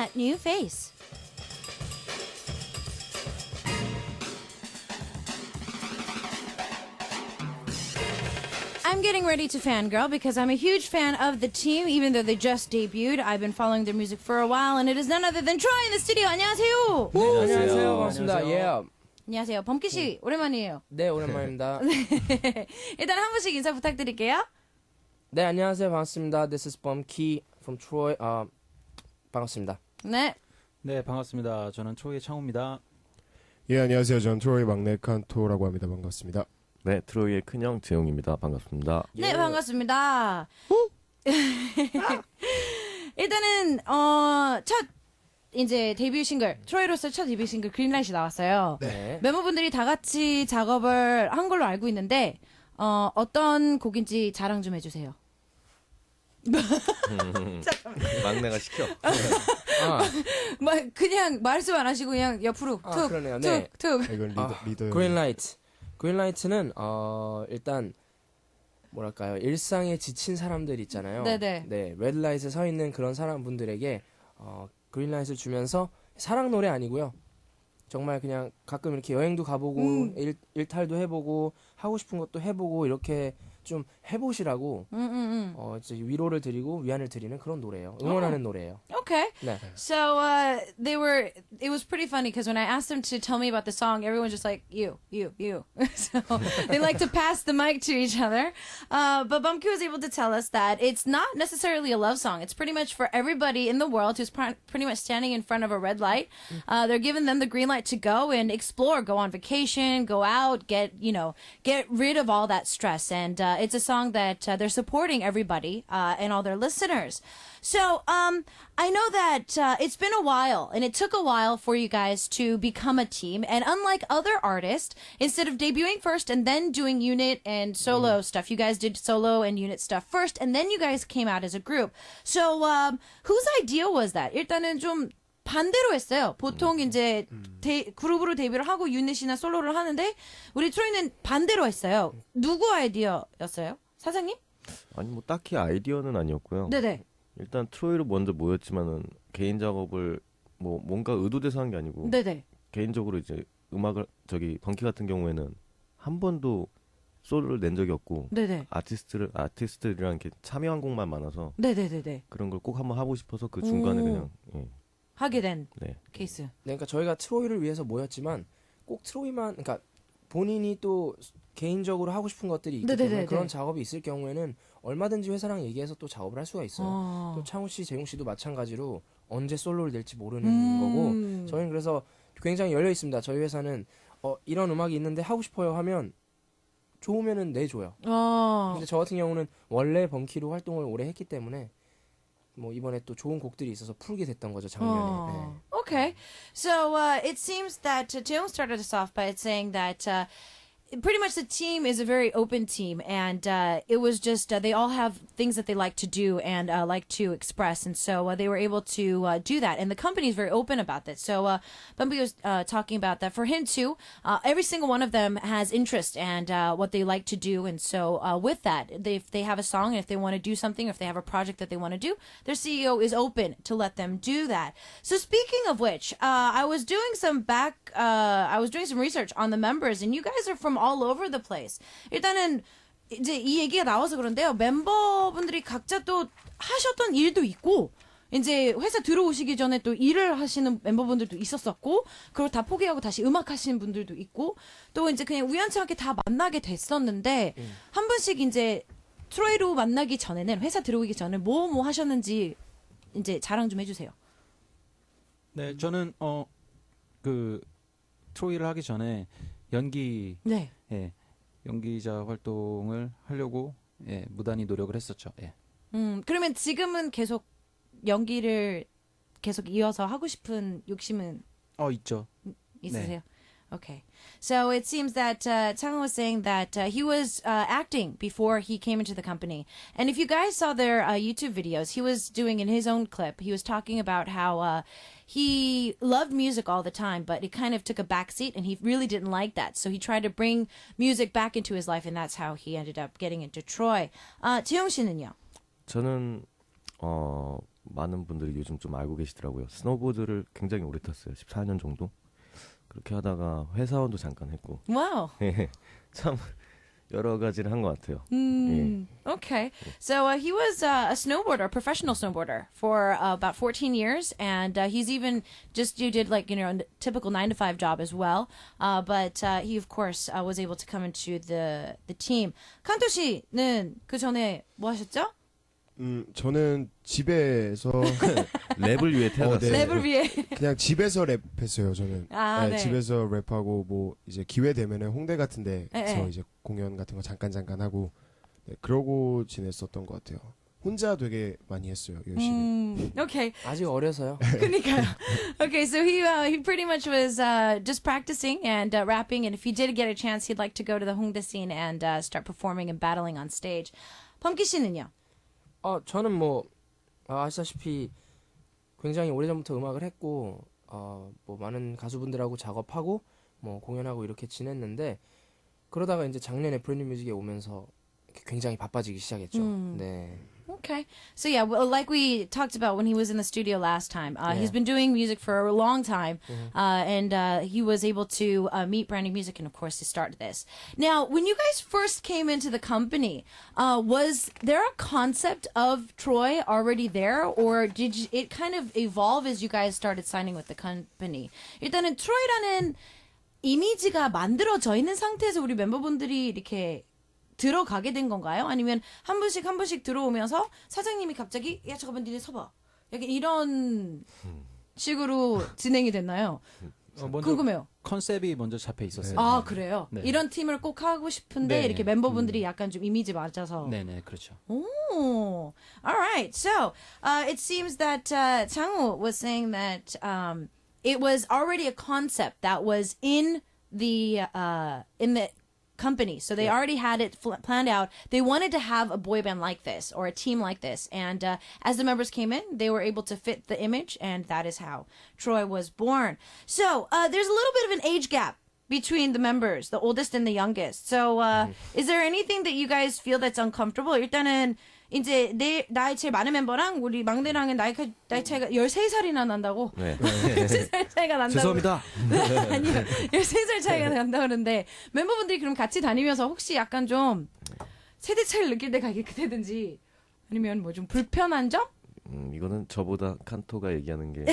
that new face? I'm getting ready to fangirl because I'm a huge fan of the team, even though they just debuted. I've been following their music for a while, and it is none other than Troy in the studio. 안녕하세요. 안녕하세요. 반갑습니다. 예. 안녕하세요. 범키 씨, 오랜만이에요. 네, 오랜만입니다. 일단 한 분씩 인사 부탁드릴게요. 네, 안녕하세요. 반갑습니다. This is Bumkey from Troy. 반갑습니다. 네. 네, 반갑습니다. 저는 초이의 창우입니다. 예, 안녕하세요. 전 트로이 막내 칸토라고 합니다. 반갑습니다. 네, 트로이의 큰형 재용입니다. 반갑습니다. 네, 반갑습니다. 일단은 첫 이제 데뷔 싱글 트로이로서 첫 데뷔 싱글 그린라이트이 나왔어요. 네. 멤버분들이 다 같이 작업을 한 걸로 알고 있는데 어떤 곡인지 자랑 좀 해주세요. 막내가 시켜. 그냥 말씀 안 하시고 그냥 옆으로 툭, 그러네요. 툭, 네. 툭. 이건 리더. 그린라이트. 그린라이트는 일단 뭐랄까요? 일상에 지친 사람들 있잖아요. 네네. 네, 레드라이트에 서 있는 그런 사람분들에게 그린라이트를 주면서 사랑 노래 아니고요. 정말 그냥 가끔 이렇게 여행도 가보고 일탈도 해보고 하고 싶은 것도 해보고 이렇게 좀 해보시라고 이제 위로를 드리고 위안을 드리는 그런 노래예요. 응원하는 노래예요. Okay. 네. So it was pretty funny because when I asked them to tell me about the song, everyone's just like, you. So they like to pass the mic to each other. But Bumkey was able to tell us that it's not necessarily a love song. It's pretty much for everybody in the world who's pretty much standing in front of a red light. They're giving them the green light to go and explore, go on vacation, go out, get rid of all that stress. And it's a song that they're supporting everybody and all their listeners. So, I know that it's been a while, and it took a while for you guys to become a team. And unlike other artists, instead of debuting first and then doing unit and solo stuff, you guys did solo and unit stuff first, and then you guys came out as a group. So, whose idea was that? 일단은 좀 반대로 했어요. 보통 이제 그룹으로 데뷔를 하고 유닛이나 솔로를 하는데 우리 트로이는 반대로 했어요. 누구 아이디어였어요? 사장님? 아니 뭐 딱히 아이디어는 아니었고요. 네네. 일단 트로이로 먼저 모였지만은 개인 작업을 뭐 뭔가 의도돼서 한 게 아니고 네네. 개인적으로 이제 음악을 번키 같은 경우에는 한 번도 솔로를 낸 적이 없고 네네. 아티스트들이랑 이렇게 참여한 곡만 많아서 네네네네. 그런 걸 꼭 한번 하고 싶어서 그 중간에 그냥 하게 된 네. 케이스. 네, 그러니까 저희가 트로이를 위해서 모였지만 꼭 트로이만, 그러니까 본인이 또 개인적으로 하고 싶은 것들이 있기 네네네네. 때문에 그런 작업이 있을 경우에는 얼마든지 회사랑 얘기해서 또 작업을 할 수가 있어요. 또 창우 씨, 재용 씨도 마찬가지로 언제 솔로를 낼지 모르는 거고 저희는 그래서 굉장히 열려 있습니다. 저희 회사는 이런 음악이 있는데 하고 싶어요 하면 좋으면은 내줘요. 근데 저 같은 경우는 원래 범키로 활동을 오래 했기 때문에 뭐 이번에 또 좋은 곡들이 있어서 풀게 됐던 거죠, 작년에. 네. Okay. So it seems that Jeong started us off by saying that pretty much the team is a very open team, and it was just they all have things that they like to do and like to express, and so they were able to do that. And the company is very open about that. So Bumby was talking about that for him too. Every single one of them has interest and what they like to do, and so with that, if they have a song and if they want to do something, if they have a project that they want to do, their CEO is open to let them do that. So speaking of which, I was doing some research on the members, and you guys are from all over the place. 일단은 이제 이 얘기가 나와서 그런데요. 멤버분들이 각자 또 하셨던 일도 있고 이제 회사 들어오시기 전에 또 일을 하시는 멤버분들도 있었었고 그걸 다 포기하고 다시 음악 하시는 분들도 있고 또 이제 그냥 우연치 않게 다 만나게 됐었는데 한 분씩 이제 트로이로 만나기 전에는 회사 들어오기 전에 뭐 하셨는지 이제 자랑 좀 해주세요. 네, 저는 그 트로이를 하기 전에 네. 연기자 활동을 하려고 무단히 노력을 했었죠. 그러면 지금은 계속 연기를 계속 이어서 하고 싶은 욕심은 있죠. 있으세요? Okay. So it seems that Chang was saying that he was acting before he came into the company. And if you guys saw their YouTube videos, he was doing in his own clip, he was talking about how he loved music all the time, but it kind of took a backseat and he really didn't like that. So he tried to bring music back into his life and that's how he ended up getting into Troy. 지영 씨는요? 저는 많은 분들이 요즘 좀 알고 계시더라고요. 스노보드를 굉장히 오래 탔어요. 14년 정도. 그렇게 하다가 회사원도 잠깐 했고 Wow. 참 여러 가지를 한 것 같아요. Okay. So he was a snowboarder, a professional snowboarder for about 14 years. And he's even just, you did like, a typical 9 to 5 job as well. But he, of course, was able to come into the team. 칸토 씨는 그 전에 뭐 하셨죠? 저는 집에서 랩을 위해 태어났어요. 네. 랩을 위해. 그냥 집에서 랩했어요. 저는 네. 집에서 랩하고 뭐 이제 기회 되면은 홍대 같은 데서 네. 이제 공연 같은 거 잠깐 하고 그러고 지냈었던 것 같아요. 혼자 되게 많이 했어요. 열심히. Okay. 아직 어려서요. 그러니까요. Okay, so he pretty much was just practicing and rapping, and if he did get a chance, he'd like to go to the Hongdae scene and start performing and battling on stage. 펌키 씨는요? 저는 뭐 아시다시피 굉장히 오래전부터 음악을 했고 뭐 많은 가수분들하고 작업하고 뭐 공연하고 이렇게 지냈는데 그러다가 이제 작년에 브랜드 뮤직에 오면서 굉장히 바빠지기 시작했죠. 네. Okay. So yeah, well, like we talked about when he was in the studio last time, he's been doing music for a long time, and he was able to meet Brand New Music and, of course, to start this. Now, when you guys first came into the company, was there a concept of Troy already there, or did it kind of evolve as you guys started signing with the company? 일단은 Troy라는 이미지가 만들어져 있는 상태에서 우리 멤버분들이 이렇게 들어가게 된 건가요? 아니면 한 분씩 한 분씩 들어오면서 사장님이 갑자기 야 잠깐만 니네 서봐 약간 이런 식으로 진행이 됐나요? 먼저 궁금해요. 컨셉이 먼저 잡혀 있었어요. 아 그래요? 네. 이런 팀을 꼭 하고 싶은데 네. 이렇게 멤버분들이 약간 좀 이미지 맞아서. 네네 그렇죠. Oh, all right. So it seems that Changwoo was saying that it was already a concept that was in the company. So they already had it planned out. They wanted to have a boy band like this or a team like this. And as the members came in, they were able to fit the image, and that is how Troy was born. So there's a little bit of an age gap between the members, the oldest and the youngest. So is there anything that you guys feel that's uncomfortable? 일단은 이제 나이 제일 많은 멤버랑 우리 막내랑은 나이 차이가 13살이나 난다고. 네. 13살 차이가 난다고. 죄송합니다. 아니요. 13살 차이가 난다 그러는데 멤버분들이 그럼 같이 다니면서 혹시 약간 좀 세대 차이를 느낄 때가 있다든지 아니면 뭐 좀 불편한 점? 이거는 저보다 칸토가 얘기하는 게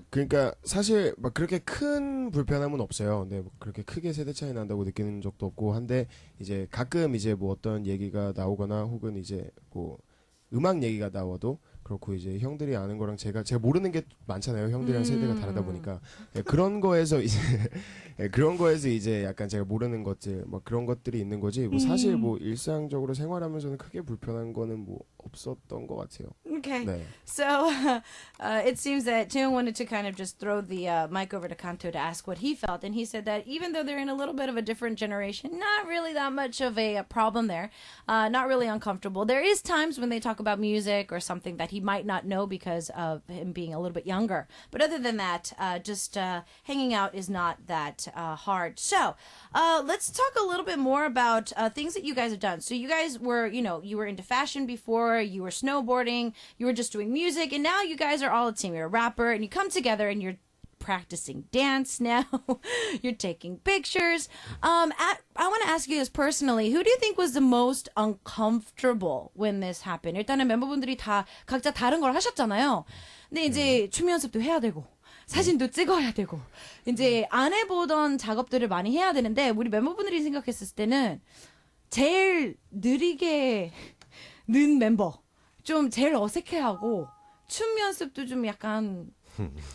그러니까 사실 막 그렇게 큰 불편함은 없어요. 근데 뭐 그렇게 크게 세대 차이 난다고 느끼는 적도 없고 한데 이제 가끔 이제 뭐 어떤 얘기가 나오거나 혹은 이제 뭐 음악 얘기가 나와도 그렇고 이제 형들이 아는 거랑 제가 모르는 게 많잖아요. 형들이랑 세대가 다르다 보니까 그런 거에서 이제 그런 거에서 이제 약간 제가 모르는 것들 막 그런 것들이 있는 거지. 뭐 사실 뭐 일상적으로 생활하면서는 크게 불편한 거는 뭐 없었던 것 같아요. Okay. 네. So it seems that Taeyong wanted to kind of just throw the mic over to Kanto to ask what he felt. And he said that even though they're in a little bit of a different generation, not really that much of a problem there. Not really uncomfortable. There is times when they talk about music or something that he might not know because of him being a little bit younger. But other than that, just hanging out is not that hard. So let's talk a little bit more about things that you guys have done. So you guys were, you were into fashion before, you were snowboarding, you were just doing music, and now you guys are all a team. You're a rapper, and you come together and you're practicing dance now. You're taking pictures. I want to ask you this personally. Who do you think was the most uncomfortable when this happened? 일단은 멤버분들이 다 각자 다른 걸 하셨잖아요. 근데 이제 춤 연습도 해야 되고 사진도 찍어야 되고 이제 안 해보던 작업들을 많이 해야 되는데 우리 멤버분들이 생각했을 때는 제일 느리게 는 멤버 좀 제일 어색해하고 춤 연습도 좀 약간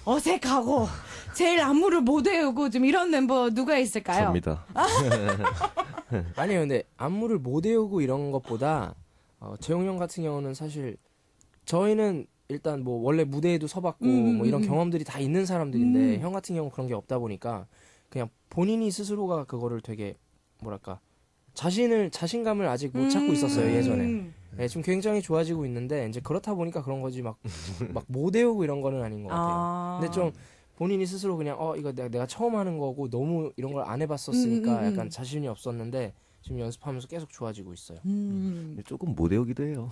어색하고 제일 안무를 못 외우고 좀 이런 멤버 누가 있을까요? 접니다. 아니요, 근데 안무를 못 외우고 이런 것보다 재용 형 같은 경우는 사실 저희는 일단 뭐 원래 무대에도 서봤고 뭐 이런 경험들이 다 있는 사람들인데 형 같은 경우 그런 게 없다 보니까 그냥 본인이 스스로가 그거를 되게 뭐랄까 자신감을 아직 못 찾고 있었어요 예전에. 네, 지금 굉장히 좋아지고 있는데 이제 그렇다 보니까 그런 거지 막 못 외우고 이런 거는 아닌 것 같아요. 근데 좀 본인이 스스로 그냥 이거 내가 처음 하는 거고 너무 이런 걸 안 해봤었으니까 약간 자신이 없었는데 지금 연습하면서 계속 좋아지고 있어요. 조금 못 외우기도 해요.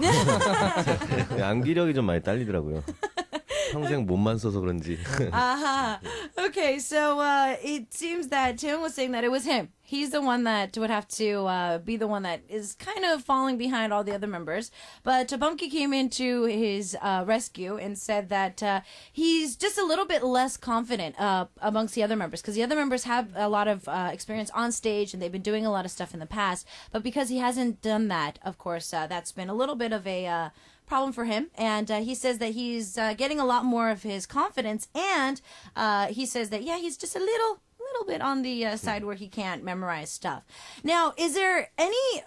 암기력이 좀 많이 딸리더라고요. 평생 몸만 써서 그런지. Okay, so it seems that Taeyong was saying that it was him. He's the one that would have to be the one that is kind of falling behind all the other members. But Bumki came into his rescue and said that he's just a little bit less confident amongst the other members because the other members have a lot of experience on stage and they've been doing a lot of stuff in the past. But because he hasn't done that, of course, that's been a little bit of a problem for him, and he says that he's getting a lot more of his confidence, and he says that he's just a little bit on the side where he can't memorize stuff. Now, is there any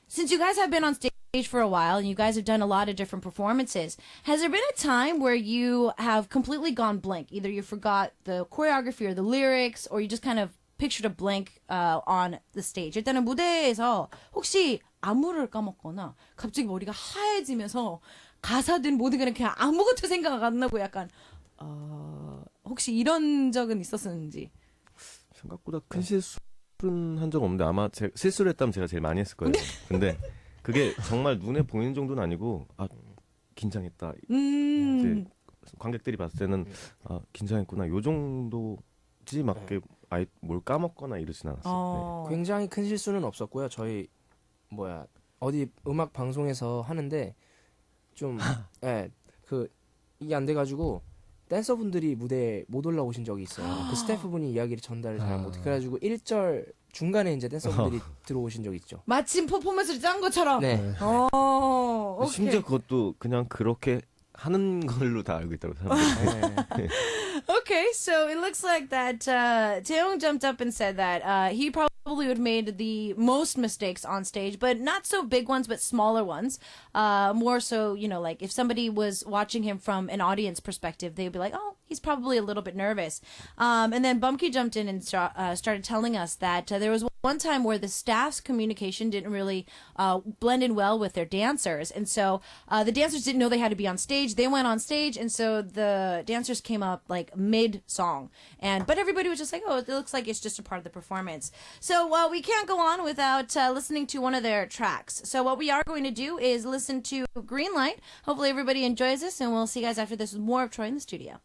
since you guys have been on stage for a while and you guys have done a lot of different performances, has there been a time where you have completely gone blank? Either you forgot the choreography or the lyrics, or you just kind of pictured a blank on the stage. 일단은 무대에서 혹시 안무를 까먹거나 갑자기 머리가 하얘지면서 가사든 뭐든 그냥 아무것도 생각 안 나고 약간 혹시 이런 적은 있었는지. 생각보다 큰 실수는 한 적 없는데 아마 실수를 했다면 제가 제일 많이 했을 거예요. 근데 그게 정말 눈에 보이는 정도는 아니고 긴장했다. 이제 관객들이 봤을 때는 긴장했구나. 요 정도지 막 뭘 까먹거나 이러진 않았어요. 네. 굉장히 큰 실수는 없었고요. 저희 어디 음악 방송에서 하는데 좀 이게 안 돼가지고 댄서분들이 무대에 못 올라오신 적이 있어요. 그 스태프분이 이야기를 전달을 잘 못해. 그래가지고 1절 중간에 이제 댄서분들이 들어오신 적이 있죠. 마침 퍼포먼스를 짠 것처럼. 네. 오케이. 심지어 그것도 그냥 그렇게 하는 걸로 다 알고 있더라고요. 사람들이. Okay, so it looks like that Taeyong jumped up and said that he probably would have made the most mistakes on stage, but not so big ones, but smaller ones. More so, like if somebody was watching him from an audience perspective, they'd be like, oh, he's probably a little bit nervous. And then Bumki jumped in and started telling us that there was one time where the staff's communication didn't really blend in well with their dancers. And so the dancers didn't know they had to be on stage. They went on stage, and so the dancers came up like mid-song. But everybody was just like, oh, it looks like it's just a part of the performance. So we can't go on without listening to one of their tracks. So what we are going to do is listen to Green Light. Hopefully everybody enjoys this, and we'll see you guys after this with more of Troy in the studio.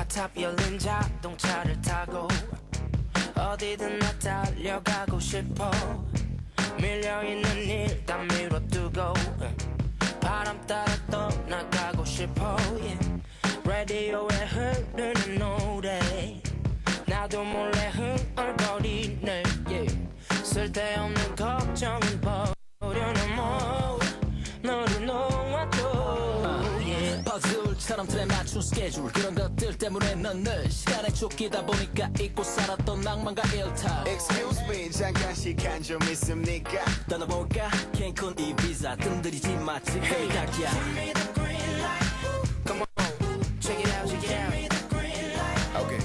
탑 열린 자동차를 타고 어디든 나 달려가고 싶어 밀려있는 일 다 밀어두고 바람 따라 떠나가고 싶어 라디오에 흐르는 노래 나도 몰래 흥얼거리네 쓸데없는 걱정은 버려놓어 너를 놓아줘 퍼즐처럼 틀에 맞춘 스케줄 그런 것들 때문에 넌 늘 시간에 쫓기다 보니까 잊고 살았던 낭만과 일탈 Excuse me 잠깐 시간 좀 있습니까 떠나볼까 캔쿤 이비자 뜸들이지 마 지금이 딱이야 Give me the green light Come on check it out check it out Give me the green light Okay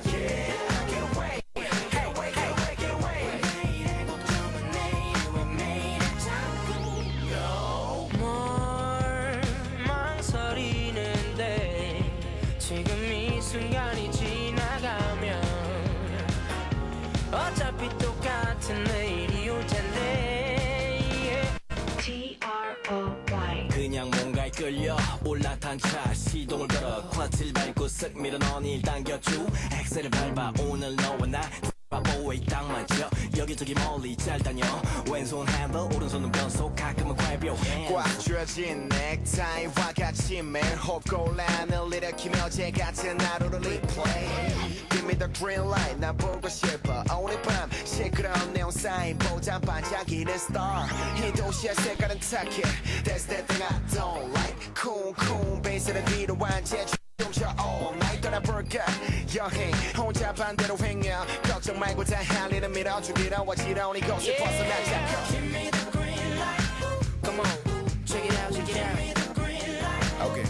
Yeah get away get away get away get away 내일의 걱정은 내일 왜 매일 자꾸 뭘 망설이는데 지금 이 순간이 지나가면 어차피 똑같은 내일이 올 텐데 T-R-O-Y 그냥 뭔가에 끌려 올라탄 차 시동을 걸어 쿼틀 밟고 쓱 밀어 너니 당겨줘 엑셀을 밟아 오늘 너와 나 바보에 딱 맞죠 여기저기 멀리 잘 다녀 왼손 핸들 오른손은 변속 가끔은 과비오해 꽉 쥐어진 넥타이와 같이 매일 홉곤란을 일으키며 제 같은 하루를 리플레이 Give me the green light 난 보고 싶어 오늘 밤 시끄러운 네온 사인보다 반짝이는 star 이 도시의 색깔은 타키 That's the thing I don't like 쿵쿵 베이스를 필요한 제주 저 all night 떠나볼까 여행 혼자 반대로 행여 걱정 말고 다 할 일은 밀어주기로 어지러운 이곳을 벗어나 자꾸 Give me the green light Come on check it out check it out Give me the green light Okay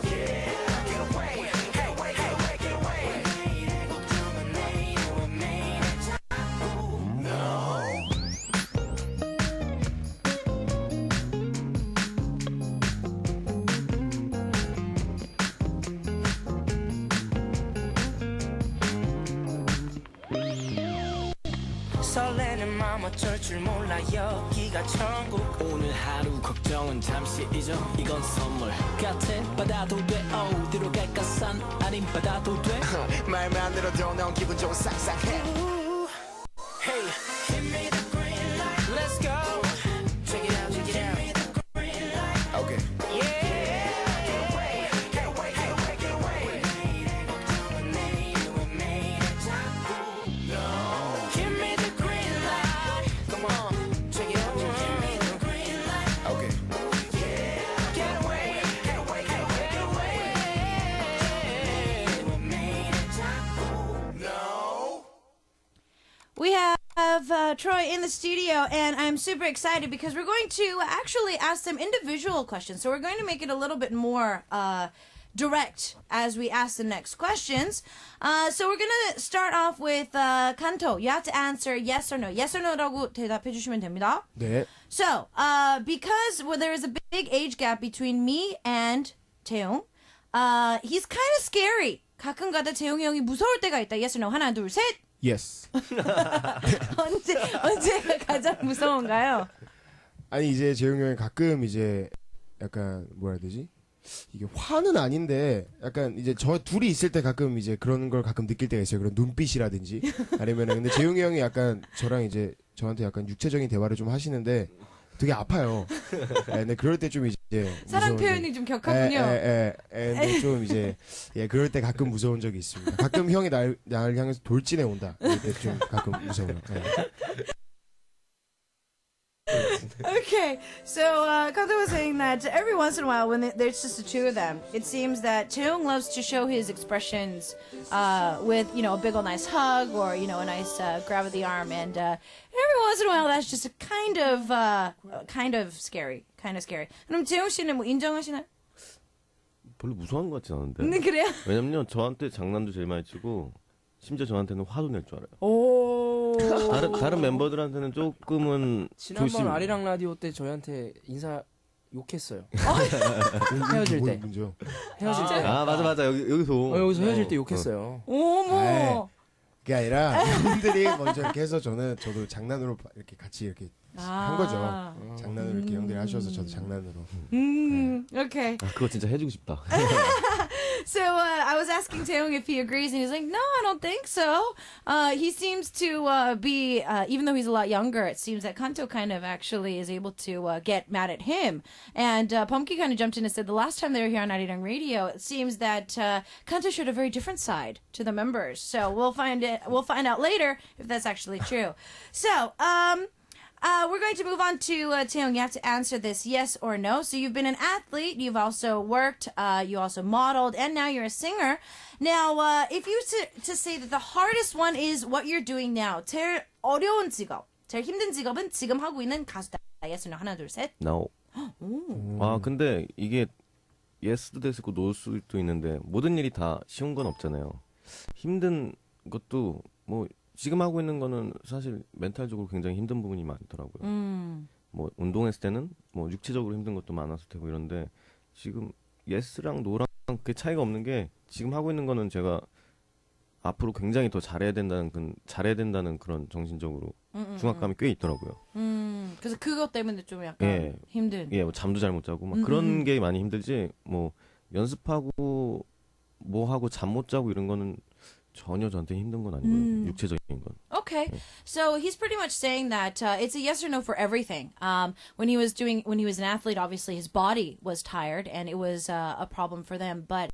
Yeah get away get away get away get away 내일의 걱정은 내일 왜 설레는 맘 어쩔 줄 몰라 여기가 천국 오늘 하루 걱정은 잠시 잊어 이건 선물 같아 받아도 돼 어디로 갈까 산 아님 받아도 돼 말만 들어도 넌 기분 좋은 상상해 Hey give me the green light Let's go Check it out check it out Give me the green light Okay Yeah Get away get away get away get away 도망쳐 내일 자꾸 No Give me the green light Come on check it out Give me the green light Okay Get away get away get away get away 내일 자꾸 No We have Troy in the studio, and I'm super excited because we're going to actually ask them individual questions. So we're going to make it a little bit more direct as we ask the next questions. So we're going to start off with Kanto. You have to answer yes or no. Yes or no라고 대답해 주시면 됩니다. 네. So, because there is a big age gap between me and 태용, he's kind of scary. 가끔가다 재용이 형이 무서울 때가 있다. Yes or no? 하나, 둘, 셋. Yes. 언제가 가장 무서운가요? 아니 이제 재용이 형이 가끔 이제 약간 뭐라 해야 되지? 이게 화는 아닌데 약간 이제 저 둘이 있을 때 가끔 이제 그런 걸 가끔 느낄 때가 있어요. 그런 눈빛이라든지 아니면은 근데 재용이 형이 약간 저랑 이제 저한테 약간 육체적인 대화를 좀 하시는데 되게 아파요. 예, 근데 그럴 때 좀 이제 사랑 무서운 표현이 좀 격하군요. 근데 좀 이제 그럴 때 가끔 무서운 적이 있습니다. 가끔 형이 날 향해서 돌진해 온다. 이럴 때 좀 가끔 무서워요. 예. Okay, so Kanto was saying that every once in a while, when there's just the two of them, it seems that Cheung loves to show his expressions with, a big old nice hug or, a nice grab of the arm. And every once in a while, that's just a kind of scary. 그럼 재용 씨는 뭐 인정하시나요? 별로 무서운 것 같진 않은데. 네, 그래요? 왜냐면 저한테 장난도 제일 많이 치고 심지어 저한테는 화도 낼 줄 알아요. 오. 다른 멤버들한테는 조금은 지난번 조심. 아리랑 라디오 때 저희한테 인사 욕했어요. 헤어질 때. 문제요? 헤어질 때. 아 맞아 여기서 여기서 헤어질 때 욕했어요. 어머. 그게 아니라 형들이 먼저 이렇게 해서 저도 장난으로 이렇게 같이 이렇게 한 거죠. 장난으로 이렇게 형들이 하셔서 저도 장난으로. Okay. 아, 그거 진짜 해주고 싶다. So I was asking Taeyong if he agrees, and he's like, "No, I don't think so." He seems to be, even though he's a lot younger, it seems that Kanto kind of actually is able to get mad at him. And Pumpkin kind of jumped in and said the last time they were here on Arirang Radio, it seems that Kanto showed a very different side to the members. So we'll find out later if that's actually true. So we're going to move on to Taeyong. You have to answer this yes or no. So you've been an athlete, you've also worked, you also modeled, and now you're a singer. Now, if you to say that the hardest one is what you're doing now, 제일 어려운 직업, 제일 힘든 직업은 지금 하고 있는 가수다. Yes or no? 하나, 둘, 셋. No. 아 근데 이게 예스도 될 수 있고 노 수도 있는데 모든 일이 다 쉬운 건 없잖아요. 힘든 것도 뭐 지금 하고 있는 거는 사실 멘탈적으로 굉장히 힘든 부분이 많더라고요. 뭐 운동했을 때는 뭐 육체적으로 힘든 것도 많았을 테고 이런데 지금 예스랑 노랑 그 차이가 없는 게 지금 하고 있는 거는 제가 앞으로 굉장히 더 잘해야 된다는 그런 정신적으로 중압감이 꽤 있더라고요. 그래서 그것 때문에 좀 약간 힘든. 뭐 잠도 잘 못 자고 막 그런 게 많이 힘들지 뭐 연습하고 뭐 하고 잠 못 자고 이런 거는 전혀 저한테 힘든 건 아니고요. 육체적인 건. Okay, so he's pretty much saying that it's a yes or no for everything. When he was an athlete, obviously his body was tired and it was a problem for them. But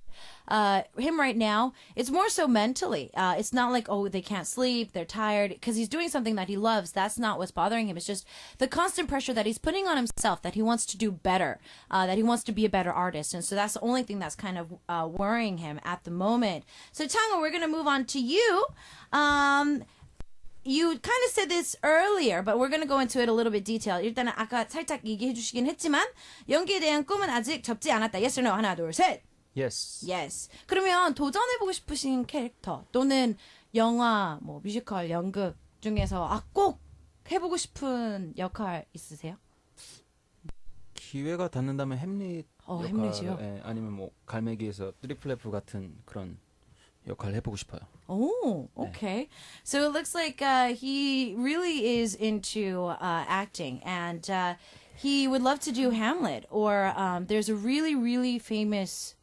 him right now, it's more so mentally. It's not like, oh, they can't sleep, they're tired, because he's doing something that he loves. That's not what's bothering him. It's just the constant pressure that he's putting on himself, that he wants to do better, that he wants to be a better artist. And so that's the only thing that's kind of worrying him at the moment. So Tango, we're going to move on to you. You kind of said this earlier, but we're going to go into it a little bit detailed. 일단은 아까 살짝 얘기해 주시긴 했지만 연기에 대한 꿈은 아직 접지 않았다. Yes or no? 하나, 둘, 셋. Yes. Yes. 그러면 도전해보고 싶으신 캐릭터 또는 영화, 뭐 뮤지컬, 연극 중에서 꼭 해보고 싶은 역할 있으세요? 기회가 닿는다면 햄릿 역할, 햄릿이요? 아니면 뭐 갈매기에서 트리플 F 같은 그런 역할을 해보고 싶어요. Oh, okay. So it looks like he really is into acting, and he would love to do Hamlet. Or there's a really, really famous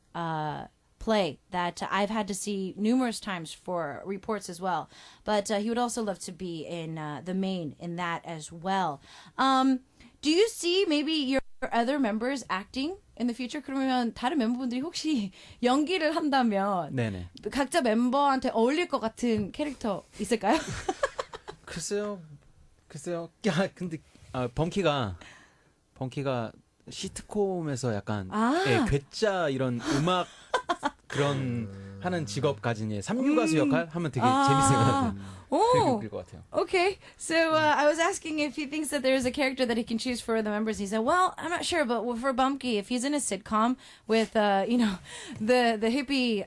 play that I've had to see numerous times for reports as well. But he would also love to be in the main in that as well. Do you see maybe your other members acting in the future? 그러면 다른 멤버분들이 혹시 연기를 한다면 네네. 각자 멤버한테 어울릴 것 같은 캐릭터 있을까요? 글쎄요. 야, 근데 범키가 시트콤에서 약간 예, 괴짜 이런 음악 그런 하는 직업 가진 3류 가수 역할 하면 되게 재밌을 것 같아요. 되게 웃길 것 같아요. Okay, so I was asking if he thinks that there's a character that he can choose for the members. He said, "Well, I'm not sure, but for Bumpy, if he's in a sitcom with, the hippie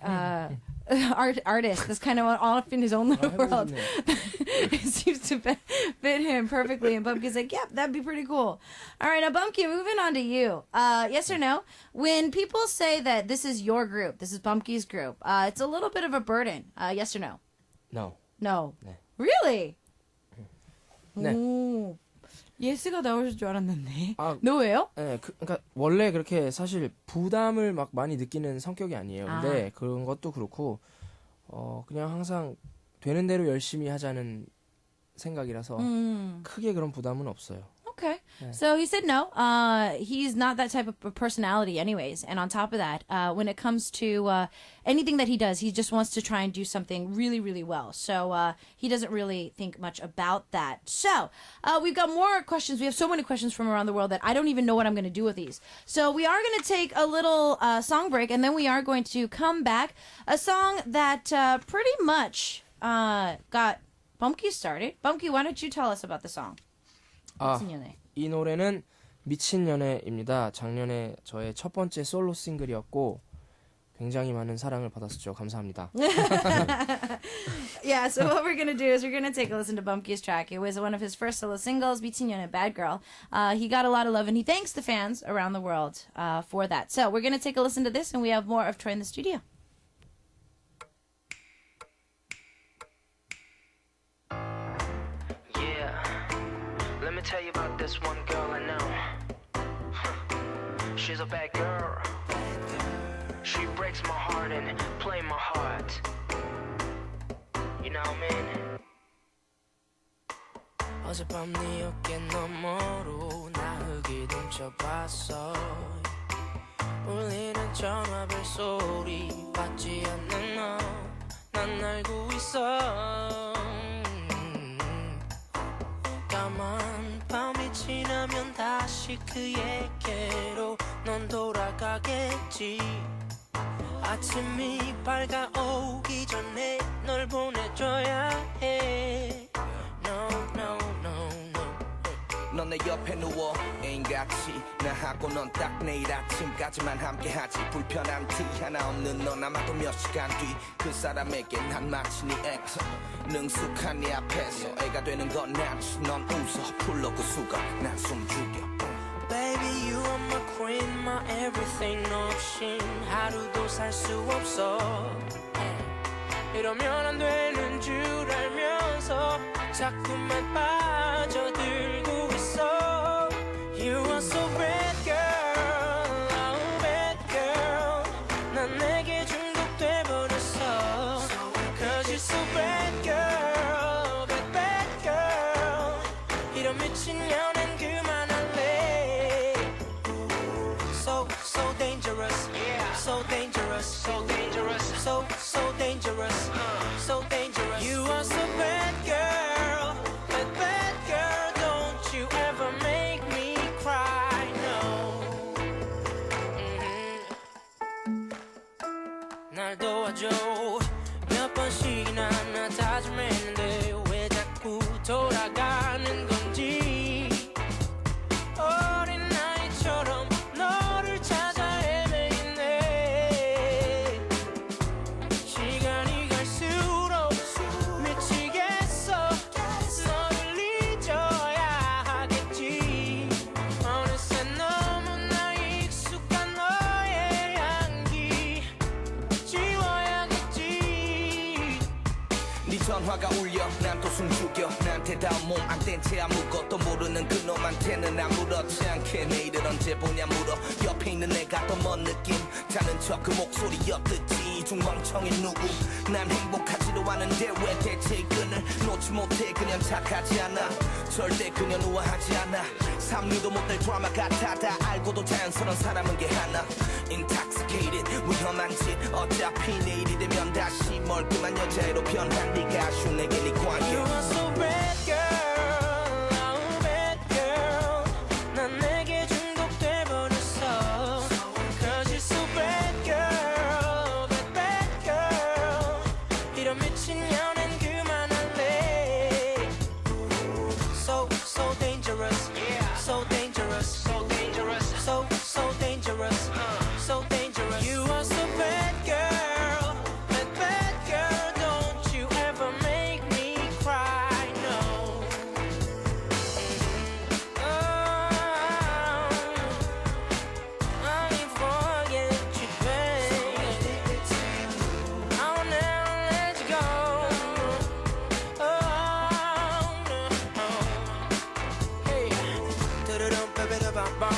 artist that's kind of off in his own little world, it seems to fit him perfectly." And Bumpy's like, "Yep, that'd be pretty cool." All right, now Bumpy, moving on to you. Yes or no? When people say that this is your group, this is Bumpy's group, it's a little bit of a burden. Yes or no? No. No. 네. Really? 네. 오, 예스가 나올 줄 알았는데. 아, 노예요? 네, 그러니까 원래 그렇게 사실 부담을 막 많이 느끼는 성격이 아니에요. 근데 그런 것도 그렇고 그냥 항상 되는 대로 열심히 하자는 생각이라서 크게 그런 부담은 없어요. Okay. So he said no. He's not that type of personality anyways. And on top of that, when it comes to anything that he does, he just wants to try and do something really, really well. So he doesn't really think much about that. So we've got more questions. We have so many questions from around the world that I don't even know what I'm going to do with these. So we are going to take a little song break, and then we are going to come back. A song that pretty much got Bumpy started. Bumpy, why don't you tell us about the song? 미친 연애. 이 노래는 미친 연애입니다. 작년에 저의 첫 번째 솔로 싱글이었고 굉장히 많은 사랑을 받았었죠. 감사합니다. Yeah, so what we're going to do is we're going to take a listen to Bumpy's track. It was one of his first solo singles, 미친 연애, Bad Girl. He got a lot of love, and he thanks the fans around the world for that. So we're going to take a listen to this, and we have more of Troy in the studio. Let me tell you about this one girl I know. She's a bad girl. She breaks my heart and play my heart. You know what I mean? 어젯밤 네 어깨 너머로 나 흙이 훔쳐봤어. 울리는 전화벨 소리 받지 않는 너 난 알고 있어. 까만 밤이 지나면 다시 그에게로 넌 돌아가겠지. 아침이 밝아오기 전에 널 보내줘야 해. No, no, no, no. 넌 내 옆에 누워 애인같이 나하고 넌 딱 내일 아침까지만 함께하지. 불편한 티 하나 없는 넌 아마도 몇 시간 뒤 그 사람에겐 난 마치 네 엑스. 능숙한 네 앞에서 애가 되는 건 낫지. 넌 웃어 풀러 그 수가 난 숨죽여. Baby you are my queen my everything 너 없인 하루도 살 수 없어. 이러면 안 되는 줄 알면서 자꾸만 빠져들고 있어. You are so bad girl, oh bad girl. 난 내게 중독돼버렸어. Cause you're so bad girl, bad bad girl. 이런 미친 연애는 그만할래. So dangerous, yeah. So dangerous, so dangerous, so dangerous, so dangerous. You are so bad girl, bad girl. Don't you ever make me cry, no. 날 도와줘. 몇 번씩이나 나 다짐했는데 왜 자꾸 돌아가는 건지. 어린 나이처럼 너를 찾아 헤매이네. 시간이 갈수록 미치겠어. 너를 잊어야 하겠지. 어느새 너무나 익숙한 너의 향기 지워야겠지. 전화가 울려 난 또 숨죽여 나한테 닿은 몸 안 뗀 채 아무것도 모르는 그놈한테는 아무렇지 않게 내일은 언제 보냐 물어 옆에 있는 내가 더 먼 느낌 자는 척 그 목소리 엿듣지 중멍청이 누구 난 행복하지도 않은데 왜 대체 이 끈을 놓지 못해 그냥 착하지 않아 절대 그냥 우아하지 않아 삼류도 못될 드라마 같아 다 알고도 자연스러운 사람은 게 하나 Intoxicated 위험한 짓 어차피 내일이 되면 다시 멀끔한 여자애로 변한 네가 아쉬운 내게 네 관계 You are so bad girl oh bad girl 난 내게 중독돼 버렸어 Cause you're so bad girl bad bad girl 이런 미친 연애는 그만할래 So dangerous So dangerous So dangerous So dangerous So dangerous You are so bad girl Bad bad girl Don't you ever make me cry No I ain't forget you babe I'll never let you go Hey Do-do-dum, ba-ba-da-bum-bum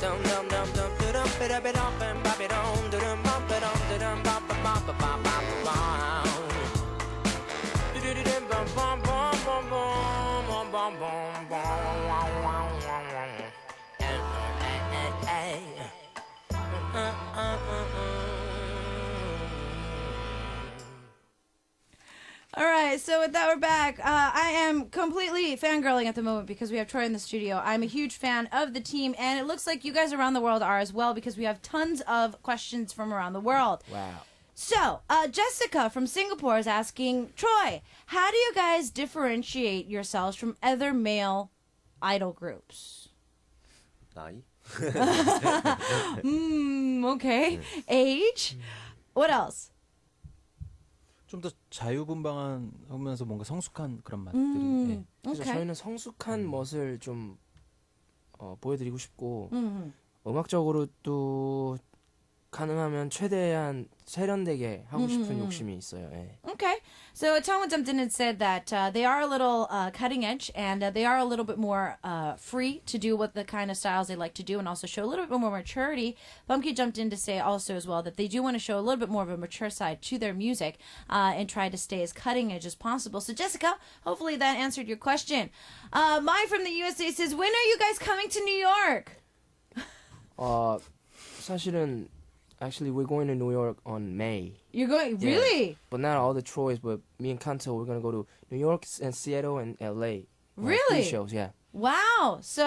Dum dum dum dum dum ba da ba dum ba ba dum dum bum ba dum ba ba ba ba ba ba ba do do do bum bum bum bum bum bum bum bum All right, so with that, we're back. I am completely fangirling at the moment because we have Troy in the studio. I'm a huge fan of the team, and it looks like you guys around the world are as well because we have tons of questions from around the world. Wow. So, Jessica from Singapore is asking, Troy, how do you guys differentiate yourselves from other male idol groups? 나이? Okay. Age? What else? 좀 더 자유분방하면서 뭔가 성숙한 그런 맛들이. 예. 그래서 Okay. 저희는 성숙한 멋을 좀 보여드리고 싶고 음악적으로도 가능하면 최대한 세련되게 하고 싶은 욕심이 있어요. 예. Okay. So Changwon jumped in and said that they are a little cutting edge and they are a little bit more free to do what the kind of styles they like to do and also show a little bit more maturity. Bumki jumped in to say also as well that they do want to show a little bit more of a mature side to their music and try to stay as cutting edge as possible. So Jessica, hopefully that answered your question. Mai from the USA says, when are you guys coming to New York? 사실은 actually we're going to New York on May. You're going, Yeah. really? But not all the Troys, but me and Kanto, we're gonna go to New York and Seattle and LA. Really? 3 shows, yeah. Wow. So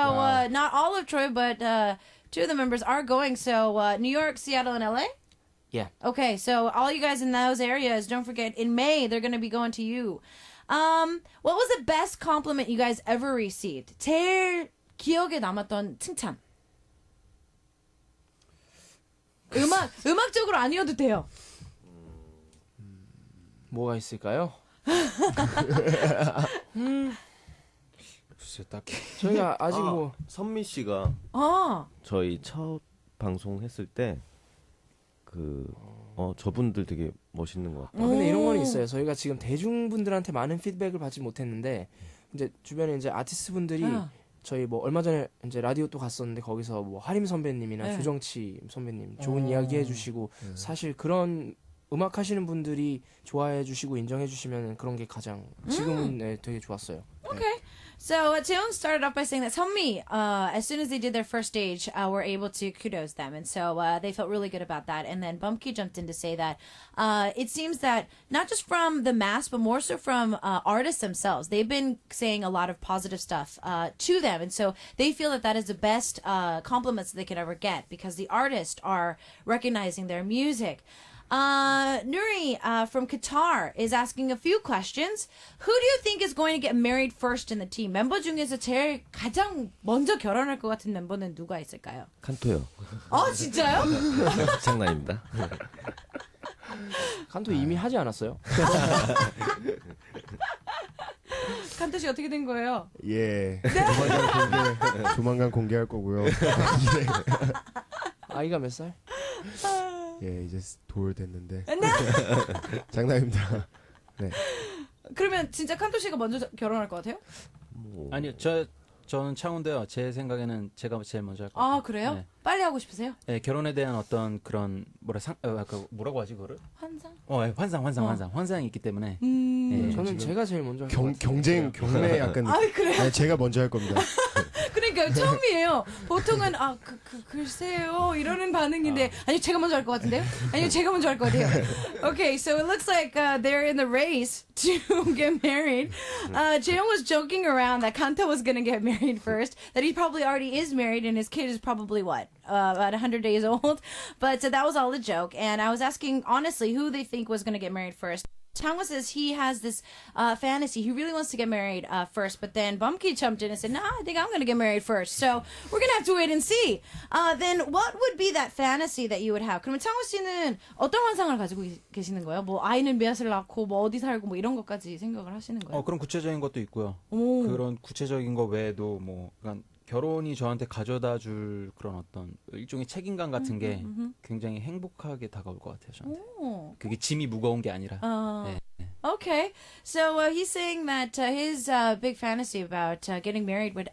not all of Troy, but 2 of the members are going. So New York, Seattle, and LA? Yeah. Okay, so all you guys in those areas, don't forget, in May, they're going to be going to you. What was the best compliment you guys ever received? 제일 기억에 남았던 칭찬. 음악적으로 아니어도 돼요. 뭐가 있을까요? 글쎄 딱히. 저희가 아직 뭐 선미 씨가 저희 첫 방송 했을 때 저분들 되게 멋있는 것 같아요. 근데 이런 건 있어요. 저희가 지금 대중분들한테 많은 피드백을 받지 못했는데 이제 주변에 이제 아티스트 분들이 저희 뭐 얼마 전에 이제 라디오 또 갔었는데 거기서 뭐 하림 선배님이나 조정치 선배님 좋은 이야기 해주시고 사실 그런 음악 하시는 분들이 좋아해 주시고 인정해 주시면 그런 게 가장 지금은 네, 되게 좋았어요. Okay. So Taehyung started off by saying that Seonmi, as soon as they did their first stage, were able to kudos them. And so they felt really good about that. And then Bumki jumped in to say that it seems that not just from the mass, but more so from artists themselves, they've been saying a lot of positive stuff to them. And so they feel that that is the best compliments they could ever get because the artists are recognizing their music. Nuri from Qatar is asking a few questions. Who do you think is going to get married first in the team? 멤버 중에서 제일 가장 먼저 결혼할 것 같은 멤버는 누가 있을까요? 칸토요. 진짜요? 장난입니다. 칸토 이미 하지 않았어요? 칸토 씨 어떻게 된 거예요? 예. 조만간 공개할 거고요. 아이가 몇 살? 예, 이제 돌 됐는데. 장난입니다. 네. 그러면 진짜 칸토 씨가 먼저 결혼할 것 같아요? 아니요, 저는 창훈데요. 제 생각에는 제가 제일 먼저 할 것 같아요. 아 그래요? 네. 빨리 하고 싶으세요? 네, 결혼에 대한 어떤 그런 뭐라고 하지 그거를? 환상? 환상이 있기 때문에. 저는 제가 제일 먼저 할 것 같아요. 경쟁 경매 약간 아 그래요? 네, 제가 먼저 할 겁니다. 그러니까 처음이에요. 보통은 글쎄요 이러는 반응인데 아니 제가 먼저 할 것 같은데요? 아니요 제가 먼저 할 것 같아요. Okay, so it looks like they're in the race to get married. Jaehyung was joking around that Kanta was gonna get married first, that he probably already is married and his kid is probably what? About 100 days old. But that was all a joke. And I was asking honestly who they think was gonna get married first. Changwoo says he has this fantasy. He really wants to get married first, but then Bumki jumped in and said, "Nah, I think I'm going to get married first." So we're going to have to wait and see. Then what would be that fantasy that you would have? 그러면 창호 씨는 어떤 환상을 가지고 계시는 거예요? 뭐 아이는 몇을 낳고 뭐 어디 살고 뭐 이런 것까지 생각을 하시는 거예요? 그런 구체적인 것도 있고요. 오. 그런 구체적인 거 외에도 뭐 그러니까 결혼이 저한테 가져다 줄 그런 어떤 일종의 책임감 같은 게 굉장히 행복하게 다가올 것 같아요. 저한테. 오. 그게 짐이 무거운 게 아니라. 네. Okay, so he's saying that his big fantasy about getting married would,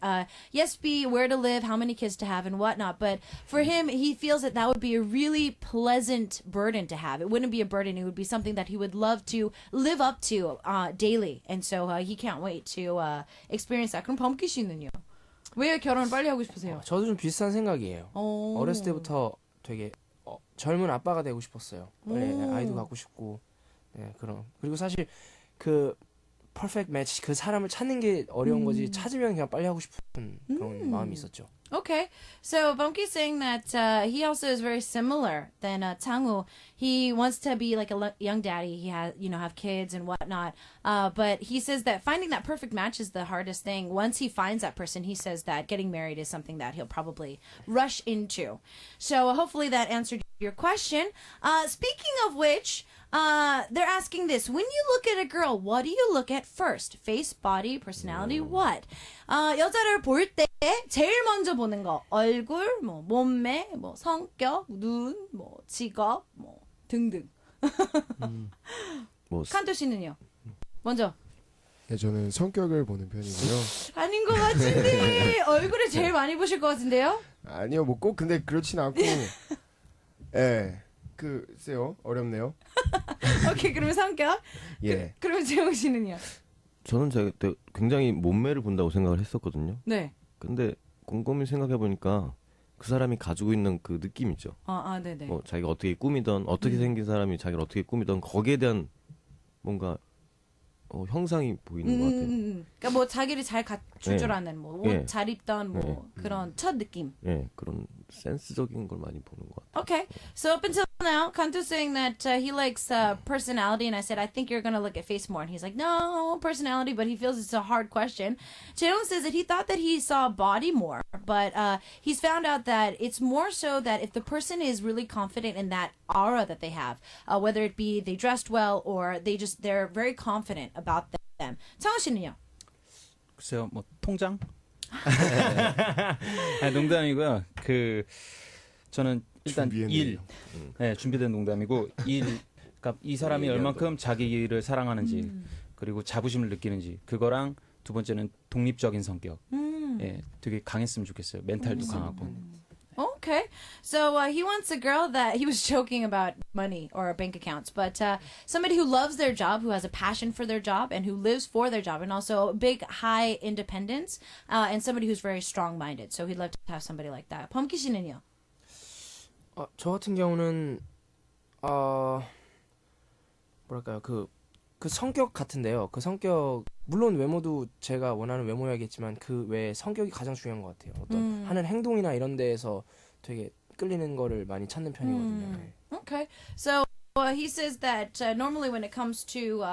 yes, be where to live, how many kids to have, and whatnot. But for him, he feels that that would be a really pleasant burden to have. It wouldn't be a burden; it would be something that he would love to live up to daily. And so he can't wait to experience that. 그럼 범키 씨는요? 왜 결혼 빨리 하고 싶으세요? 저도 좀 비슷한 생각이에요. 오. 어렸을 때부터 되게 젊은 아빠가 되고 싶었어요. 네, 아이도 갖고 싶고. 네, 그리고 사실 그 퍼펙트 매치 그 사람을 찾는 게 어려운 거지 찾으면 그냥 빨리 하고 싶은 그런 마음이 있었죠. Okay, so Bumki's saying that he also is very similar than Changwoo. He wants to be like a young daddy. He has, have kids and whatnot. But he says that finding that perfect match is the hardest thing. Once he finds that person, he says that getting married is something that he'll probably rush into. So hopefully that answered your question. Speaking of which, they're asking this. When you look at a girl, what do you look at first? Face, body, personality, what? 여자를 볼 때 제일 먼저 보는 거. 얼굴, 뭐 몸매, 뭐 성격, 눈, 뭐 직업, 뭐 등등. 칸토 씨는요? 먼저. 네, 저는 성격을 보는 편이고요. 아닌 것 같은데 얼굴을 제일 많이 보실 것 같은데요? 아니요, 뭐 꼭 근데 그렇진 않고. 예. 글쎄요, 어렵네요. 오케이, 그러면 성격? 예. 그러면 재홍 씨는요? 저는 제가 그때 굉장히 몸매를 본다고 생각을 했었거든요. 네. 근데 곰곰이 생각해 보니까 그 사람이 가지고 있는 그 느낌 있죠. 네네. 뭐 자기가 어떻게 꾸미던 어떻게 생긴 사람이 자기를 어떻게 꾸미던 거기에 대한 뭔가 형상이 보이는 것 같아요. 그러니까 뭐 자기를 잘 갖출 줄 아는 뭐 옷 잘 입던 뭐 그런 첫 느낌. 예, 그런 센스적인 걸 많이 보는 것 같아요. Okay, so up until now, Kanto's saying that he likes personality, and I said, I think you're going to look at face more. And he's like, no, personality, but he feels it's a hard question. Jaehyung says that he thought that he saw body more, but he's found out that it's more so that if the person is really confident in that aura that they have, whether it be they dressed well or they're very confident about them. 창훈 씨는요? 글쎄요, 뭐 통장? 농담이고요. 저는 일단 준비된 농담이고 그러니까 이 사람이 얼만큼 자기 일을 사랑하는지 그리고 자부심을 느끼는지 그거랑 두 번째는 독립적인 성격. 되게 강했으면 좋겠어요. 멘탈도 강하고. Okay, so he wants a girl that he was joking about money or bank accounts, but somebody who loves their job, who has a passion for their job, and who lives for their job, and also big, high independence, and somebody who's very strong-minded. So he'd love to have somebody like that. 범키 씨는요? 저 같은 경우는 뭐랄까요 그 성격 같은데요. 그 성격 물론 외모도 제가 원하는 외모야겠지만 그 외에 성격이 가장 중요한 것 같아요. 어떤 하는 행동이나 이런 데에서 되게 끌리는 거를 많이 찾는 편이거든요. Okay, so he says that normally when it comes to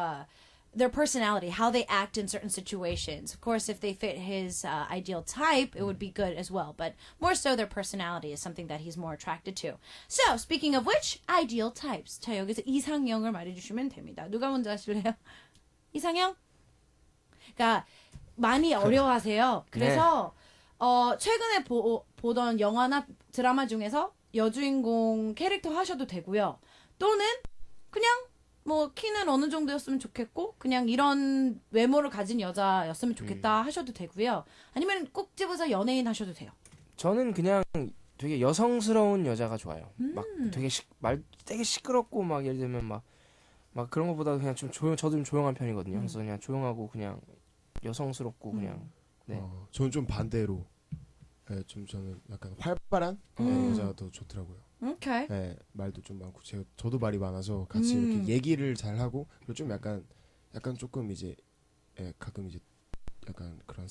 their personality, how they act in certain situations. Of course, if they fit his ideal type, it would be good as well. But more so, their personality is something that he's more attracted to. So, speaking of which, ideal types. 자, 여기서 이상형을 말해주시면 됩니다. 누가 먼저 하실래요? 이상형? 그러니까 많이 어려워하세요. 그래서 최근에 보던 영화나 드라마 중에서 여주인공 캐릭터 하셔도 되고요. 또는 그냥 뭐 키는 어느 정도였으면 좋겠고 그냥 이런 외모를 가진 여자였으면 좋겠다 하셔도 되고요. 아니면 꼭 집어서 연예인 하셔도 돼요. 저는 그냥 되게 여성스러운 여자가 좋아요. 막 되게 말 되게 시끄럽고 막 예를 들면 막 그런 것보다 그냥 좀 저도 좀 조용한 편이거든요. 그래서 그냥 조용하고 그냥 여성스럽고 그냥 네. 저는 좀 반대로 네, 좀 저는 약간 활발한 네, 여자가 더 좋더라고요. 오케이. 네, 말도 좀 많고 저도 말이 많아서 같이 이렇게 얘기를 잘 하고 그리고 좀 약간 조금 이제 가끔 이제 약간 그런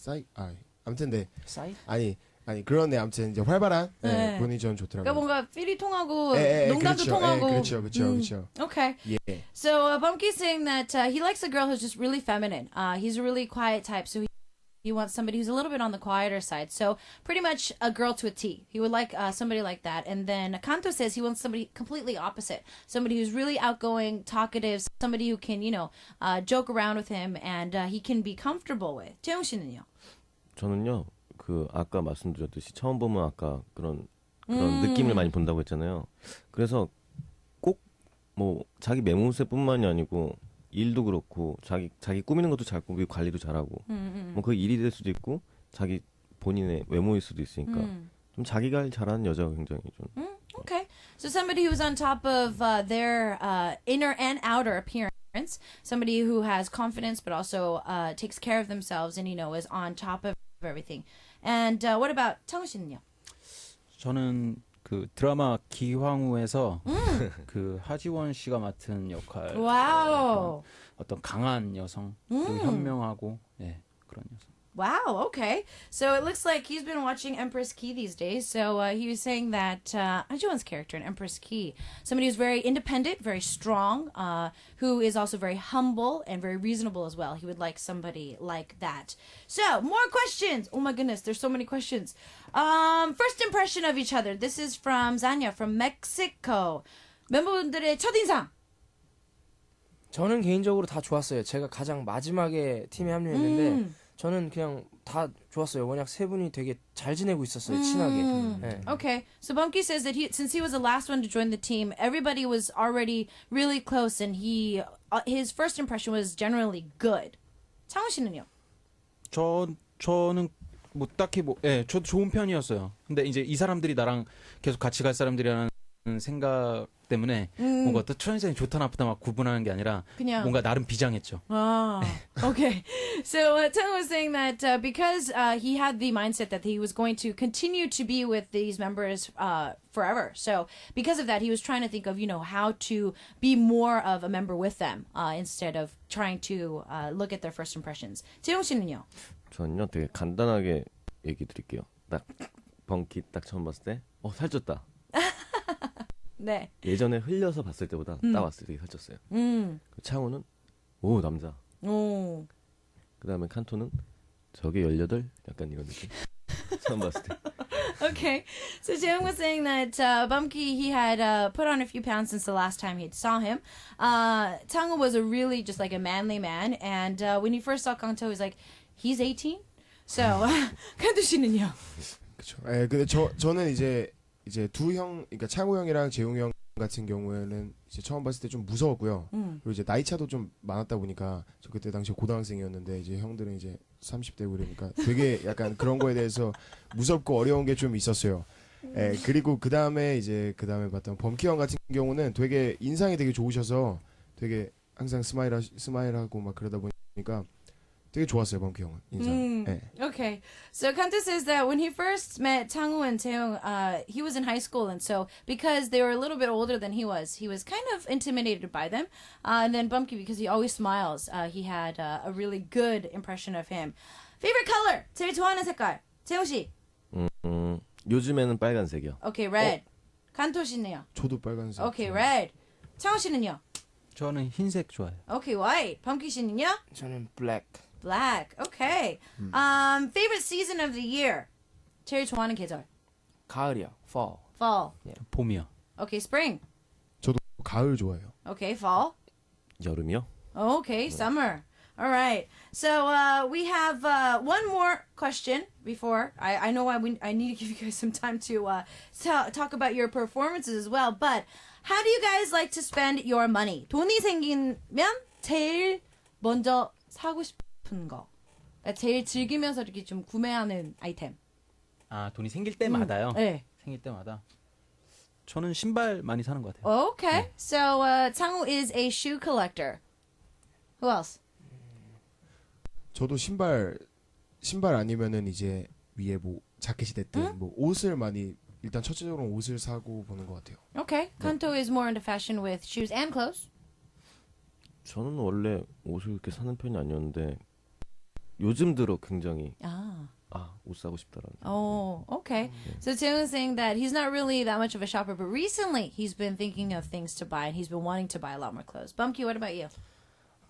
아무튼 네 사이? 아니 그런 애 아무튼 이제 활발한 네. 분이 저는 좋더라고요. 그러니까 뭔가 필이 통하고 그렇죠. 농담도 통하고. 그렇죠. Okay. 예. So Bumpy's saying that he likes a girl who's just really feminine. He's a really quiet type, so he wants somebody who's a little bit on the quieter side. So pretty much a girl to a T. He would like somebody like that. And then Kanto says he wants somebody completely opposite. Somebody who's really outgoing, talkative, somebody who can, joke around with him and he can be comfortable with. 재용 씨는요? 저는요, 그 아까 말씀드렸듯이 처음 보면 아까 그런 느낌을 많이 본다고 했잖아요. 그래서 꼭 뭐 자기 매모새뿐만이 아니고 일도 그렇고 자기 꾸미는 것도 잘 꾸미고 관리도 잘하고 뭐 그 일이 될 수도 있고 자기 본인의 외모일 수도 있으니까 좀 자기 관리 잘하는 여자가 굉장히 좀. Okay. So somebody who's on top of their inner and outer appearance. Somebody who has confidence but also takes care of themselves and, is on top of everything. And what about 창우 씨는요? 저는 그 드라마 기황후에서 그 하지원 씨가 맡은 역할 와우. 어떤 강한 여성 그리고 현명하고 그런 여성. Wow, okay. So it looks like he's been watching Empress Key these days. So he was saying that Hajiwon's character in Empress Key, somebody who's very independent, very strong, who is also very humble and very reasonable as well. He would like somebody like that. So, more questions. Oh my goodness, there's so many questions. First impression of each other. This is from Zanya from Mexico. 멤버분들의 첫인상. 저는 개인적으로 다 좋았어요. 제가 가장 마지막에 팀에 합류했는데 저는 그냥 다 좋았어요. 워낙 세 분이 되게 잘 지내고 있었어요. 친하게. 네. Okay, so Bumpy says that since he was the last one to join the team, everybody was already really close, and his first impression was generally good. 창훈 씨는요? 저는 뭐 딱히 저도 좋은 편이었어요. 근데 이제 이 사람들이 나랑 계속 같이 갈 사람들이라는 생각 때문에 뭔가 또 첫인상이 좋다 나쁘다 막 구분하는 게 아니라 그냥 뭔가 나름 비장했죠. Okay. So Tang was saying that because he had the mindset that he was going to continue to be with these members forever. So because of that, he was trying to think of, how to be more of a member with them instead of trying to look at their first impressions. 재용 씨는요? 저는요 되게 간단하게 얘기 드릴게요. 딱 벙키 딱 처음 봤을 때 살쪘다. 네. 예전에 흘려서 봤을 때보다 딱 왔을 때 되게 살쪘어요. 창우는 오 남자. 오. 그다음에 칸토는 저게 18 약간 이런 느낌. 처음 봤을 때. Okay. So Jung was saying that Bumki, he had put on a few pounds since the last time he saw him. Tangwoo was a really just like a manly man. And when he first saw Kangto, he was like, he's 18? So, 칸토 씨는요? 그렇죠. 근데 저는 이제 두 형, 그러니까 창우 형이랑 재용 형 같은 경우에는 이제 처음 봤을 때 좀 무서웠고요. 그리고 이제 나이 차도 좀 많았다 보니까 저 그때 당시 고등학생이었는데 이제 형들은 이제 30대고 이러니까 되게 약간 그런 거에 대해서 무섭고 어려운 게 좀 있었어요. 그리고 그다음에 봤던 범키 형 같은 경우는 되게 인상이 되게 좋으셔서 되게 항상 스마일하고 막 그러다 보니까 되게 좋았어요, 범키 형은 인상. Okay. So Kanto says that when he first met Tangwoo and Taeyong, he was in high school, and so because they were a little bit older than he was kind of intimidated by them. And then Bumki, because he always smiles, he had a really good impression of him. Favorite color? 제일 좋아하는 색깔? 재용 씨. 요즘에는 빨간색이요. Okay, red. 칸토 씨는요? 저도 빨간색. Okay, red. 창호 씨는요? 저는 흰색 좋아해요. Okay, white. 범키 씨는요? 저는 black. Black. Okay. Favorite season of the year? 제일 좋아하는 계절? 가을이요. fall. Fall. 봄이요. Okay, spring. 저도 가을 좋아해요. Okay, fall. 여름이요? Okay, summer. All right. So we have one more question before. I know I need to give you guys some time to talk about your performances as well. But how do you guys like to spend your money? 돈이 생기면 제일 먼저 사고 싶은 거. 제일 즐기면서 이렇게 좀 구매하는 아이템. 아, 돈이 생길 때마다요? 네. 생길 때마다. 저는 신발 많이 사는 것 같아요. Okay. So 창우 is a shoe collector. Who else? 저도 신발 아니면은 이제 위에 뭐 자켓이 됐든 뭐 옷을 많이 일단 첫째적으로 옷을 사고 보는 것 같아요. Okay. Kanto is more into fashion with shoes and clothes. 저는 원래 옷을 그렇게 사는 편이 아니었는데 요즘 들어 굉장히 옷 사고 싶다라는. Oh, okay. So Tim is saying that he's not really that much of a shopper, but recently he's been thinking of things to buy and he's been wanting to buy a lot more clothes. Bumpy, what about you?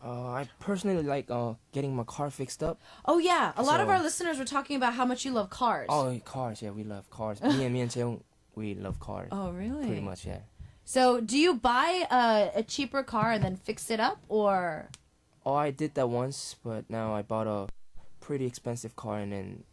I personally like getting my car fixed up. Oh yeah, a lot of So- our listeners were talking about how much you love cars. Oh, cars. Yeah, we love cars. me and 재용, we love cars. Oh, really? Pretty much, yeah. So do you buy a cheaper car and then fix it up, or? Oh, I did that once, but now I bought a pretty expensive car and then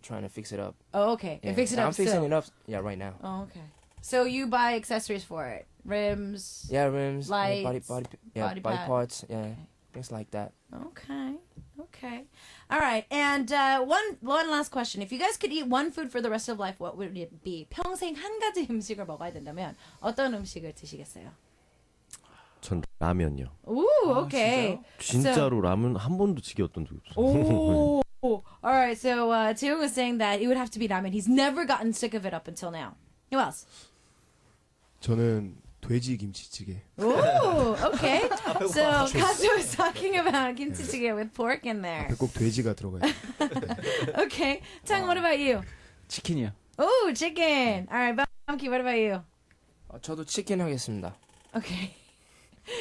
trying to fix it up. Oh, okay. Yeah. And fix it up I'm fixing still. it up. Yeah, right now. Oh, okay. So you buy accessories for it, rims. Yeah, rims, Lights, body body pad. parts, yeah, things like that. Okay. Okay. All right. And one last question. If you guys could eat one food for the rest of life, what would it be? 평생 한 가지 음식을 먹어야 된다면 어떤 음식을 드시겠어요? 전 라면요. Ooh, okay. 진짜로 라면 한 번도 지겨웠던 적이 없어요. Oh. All right. So Taeyong was saying that it would have to be ramen. He's never gotten sick of it up until now. Who else? 저는 돼지 김치찌개. Ooh, okay. So Kato is talking about kimchi with pork in there. 앞에 꼭 돼지가 들어가요. Okay. Tang, what about you? 치킨이요. Ooh, chicken. All right, Bamki, what about you? 저도 치킨 하겠습니다. Okay.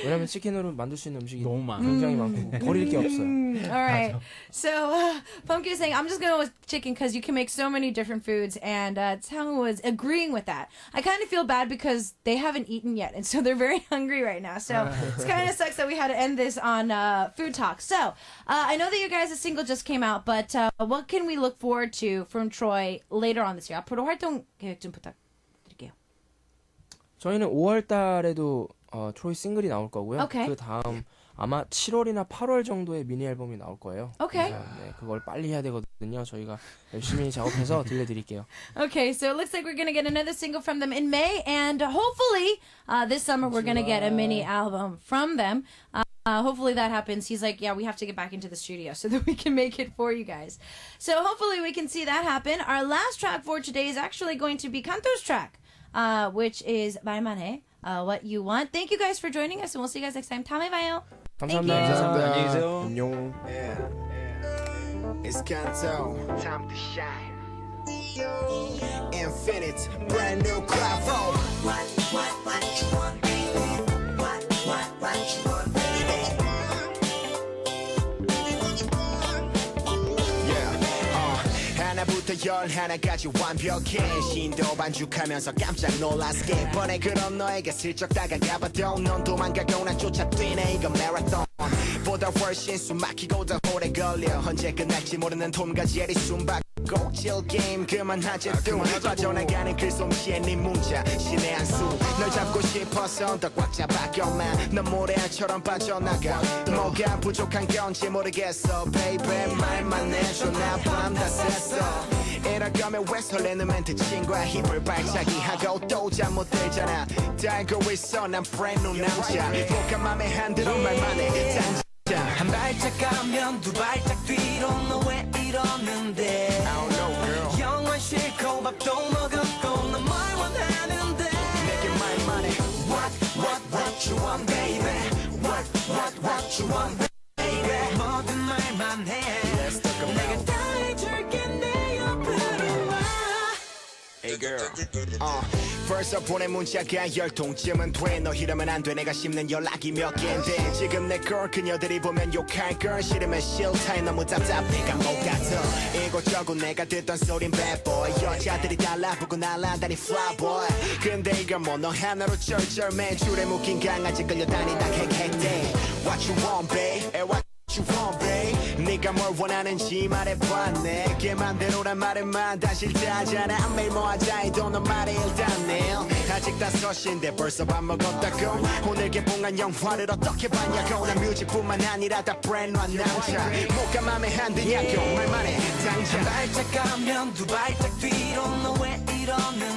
왜냐면 치킨으로 만들 수 있는 음식이 너무 많아. 굉장히 많고 버릴 게 없어요. All right. So Pumpkin is saying, I'm just going to go with chicken because you can make so many different foods. And Tang was agreeing with that. I kind of feel bad because they haven't eaten yet. And so they're very hungry right now. So it kind of sucks that we had to end this on food talk. So I know that you guys' single just came out, but what can we look forward to from Troy later on this year? 앞으로 활동 계획 좀 부탁드릴게요. 저희는 5월 달에도 트로이 싱글이 나올 거고요. Okay. 그 다음 아마 7월이나 8월 정도에 미니 앨범이 나올 거예요. Okay. 그래서, 네, 그걸 빨리 해야 되거든요. 저희가 열심히 작업해서 들려드릴게요. Okay, so it looks like we're going to get another single from them in May, and hopefully this summer we're going to get a mini album from them. Hopefully that happens. He's like, yeah, we have to get back into the studio so that we can make it for you guys. So hopefully we can see that happen. Our last track for today is actually going to be Kanto's track, which is 말만 해, What You Want. Thank you guys for joining us, and we'll see you guys next time. 다음에 봐요. 감사합니다. 안녕히 계세요. 안녕. It's Kanto. Time to shine. Infinite, brand new Clavo. What you want, baby? What you want, baby? Yeah. 하나부터 11까지 완벽해. 신도 반죽하면서 깜짝 놀랐게. 뻔해 그런 너에게 슬쩍 다가가봐도 넌 도망가고 난 쫓아뛰네. 이건 마라톤 보다 훨씬 숨막히고 더 오래 걸려. 언제 끝날지 모르는 톰과 제리 숨바꼭질 게임 그만하지 또 빠져나가는 글솜씨에 네 문자 신의 한 수. 널 잡고 싶어서 더 꽉 잡아껴만 넌 모래알처럼 빠져나가. 뭐가 부족한 건지 모르겠어 baby. 말만 해줘 나 밤 다 샜어. 이럴 거면 왜 설레는 멘트 친구야 힙을 발차기하고 또 잠 못 들잖아. 달고 있어 난 brand new 남자. 뭐가 맘에 안 들어 말만 해 단자. 한 발짝 가면 두 발짝 뒤로 너 왜 이러는데 I don't know girl. 영원 싫고 밥도 먹었고 너 뭘 원하는데 내게 말만 해 What you want baby What you want baby 뭐든 말만 해 Let's talk about 내가 다 해줄게 내 옆으로 와 Hey girl. 벌써 보낸 문자가 10통쯤은 돼. 너 이러면 안 돼. 내가 씹는 연락이 몇 개인데 지금 내 걸 그녀들이 보면 욕할 걸. 싫으면 싫다. 너무 답답해 감옥 같아. 이곳저곳 내가 듣던 소린 bad boy. 여자들이 달라붙고 날아다니 fly boy. 근데 이건 뭐 너 하나로 쩔쩔매. 줄에 묶인 강아지 끌려다니다 헥헥대. What you want babe? What you want, babe. 네가 뭘 원하는지 말해봐. 내게 맘대로란 말에만 다 싫다잖아. 매일 뭐 하자 해도 넌 말해 일단 내 아직 5시인데 벌써 밥 먹었다고. 오늘 개봉한 영화를 어떻게 봤냐고. 난 뮤직뿐만 아니라 다 브랜드한 남자. 뭐가 맘에 안 드냐고. 말만 해 당장. 한 발짝 가면 두 발짝 뒤로 너 왜 이러는